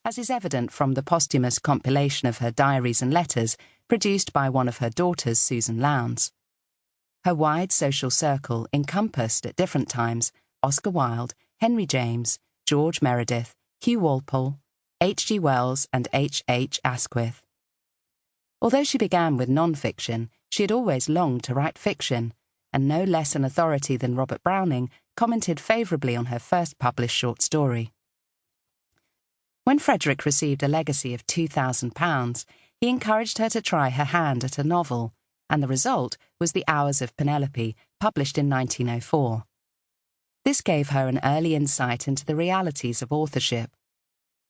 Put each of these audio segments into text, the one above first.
as is evident from the posthumous compilation of her diaries and letters produced by one of her daughters, Susan Lowndes. Her wide social circle encompassed at different times Oscar Wilde, Henry James, George Meredith, Hugh Walpole, H.G. Wells and H.H. Asquith. Although she began with non-fiction, she had always longed to write fiction, and no less an authority than Robert Browning commented favourably on her first published short story. When Frederick received a legacy of £2,000, he encouraged her to try her hand at a novel, and the result was The Hours of Penelope, published in 1904. This gave her an early insight into the realities of authorship.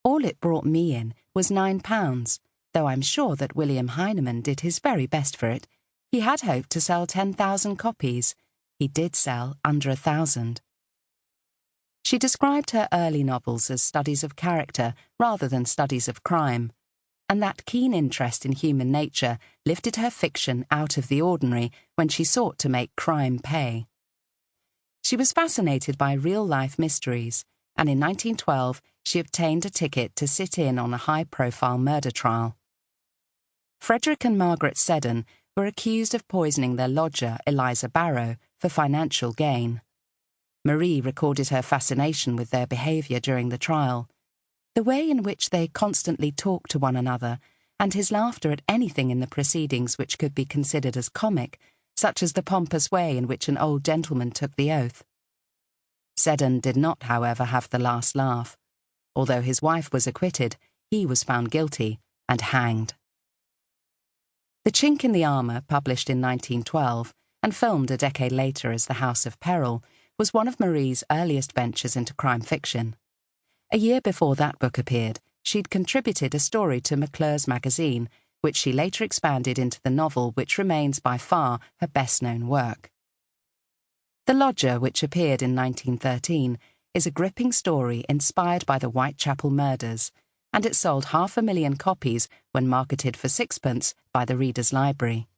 All it brought me in was £9, though I'm sure that William Heinemann did his very best for it. He had hoped to sell 10,000 copies. He did sell under 1,000. She described her early novels as studies of character rather than studies of crime, and that keen interest in human nature lifted her fiction out of the ordinary when she sought to make crime pay. She was fascinated by real-life mysteries, and in 1912 she obtained a ticket to sit in on a high-profile murder trial. Frederick and Margaret Seddon were accused of poisoning their lodger, Eliza Barrow, for financial gain. Marie recorded her fascination with their behaviour during the trial. The way in which they constantly talked to one another, and his laughter at anything in the proceedings which could be considered as comic, such as the pompous way in which an old gentleman took the oath. Seddon did not, however, have the last laugh. Although his wife was acquitted, he was found guilty and hanged. The Chink in the Armour, published in 1912 and filmed a decade later as The House of Peril, was one of Marie's earliest ventures into crime fiction. A year before that book appeared, she'd contributed a story to McClure's magazine, which she later expanded into the novel which remains by far her best-known work. The Lodger, which appeared in 1913, is a gripping story inspired by the Whitechapel murders, and it sold 500,000 copies when marketed for sixpence by the Reader's Library.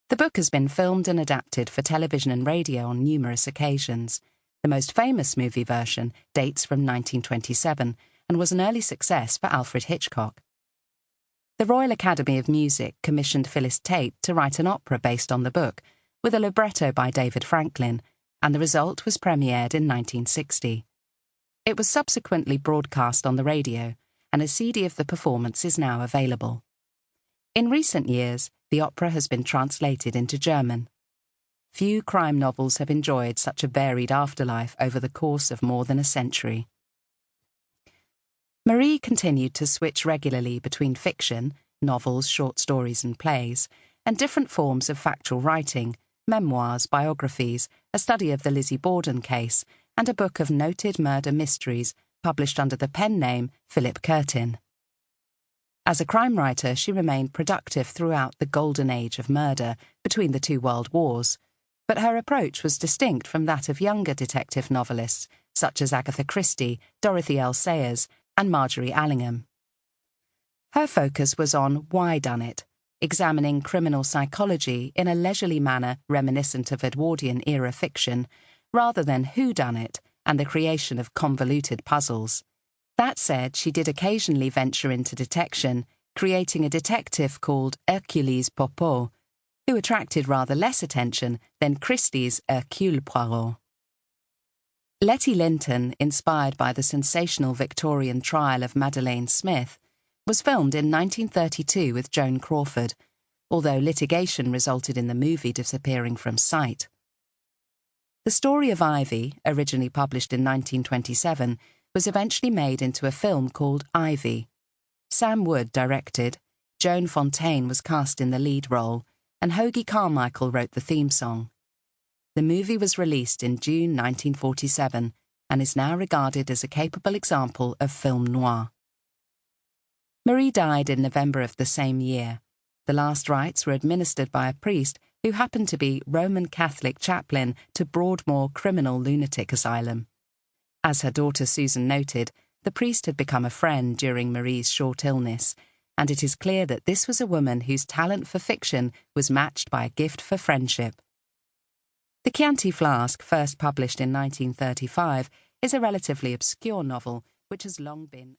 The book has been filmed and adapted for television and radio on numerous occasions. The most famous movie version dates from 1927 and was an early success for Alfred Hitchcock. The Royal Academy of Music commissioned Phyllis Tate to write an opera based on the book, with a libretto by David Franklin, and the result was premiered in 1960. It was subsequently broadcast on the radio, and a CD of the performance is now available. In recent years, the opera has been translated into German. Few crime novels have enjoyed such a varied afterlife over the course of more than a century. Marie continued to switch regularly between fiction, novels, short stories and plays, and different forms of factual writing, memoirs, biographies, a study of the Lizzie Borden case, and a book of noted murder mysteries published under the pen name Philip Curtin. As a crime writer, she remained productive throughout the golden age of murder between the two world wars, but her approach was distinct from that of younger detective novelists such as Agatha Christie, Dorothy L. Sayers, and Marjorie Allingham. Her focus was on why-done-it, examining criminal psychology in a leisurely manner reminiscent of Edwardian-era fiction, rather than who-done-it and the creation of convoluted puzzles. That said, she did occasionally venture into detection, creating a detective called Hercules Poirot, who attracted rather less attention than Christie's Hercule Poirot. Letty Linton, inspired by the sensational Victorian trial of Madeleine Smith, was filmed in 1932 with Joan Crawford, although litigation resulted in the movie disappearing from sight. The story of Ivy, originally published in 1927, was eventually made into a film called Ivy. Sam Wood directed, Joan Fontaine was cast in the lead role, and Hoagie Carmichael wrote the theme song. The movie was released in June 1947 and is now regarded as a capable example of film noir. Marie died in November of the same year. The last rites were administered by a priest who happened to be Roman Catholic chaplain to Broadmoor Criminal Lunatic Asylum. As her daughter Susan noted, the priest had become a friend during Marie's short illness, and it is clear that this was a woman whose talent for fiction was matched by a gift for friendship. The Chianti Flask, first published in 1935, is a relatively obscure novel which has long been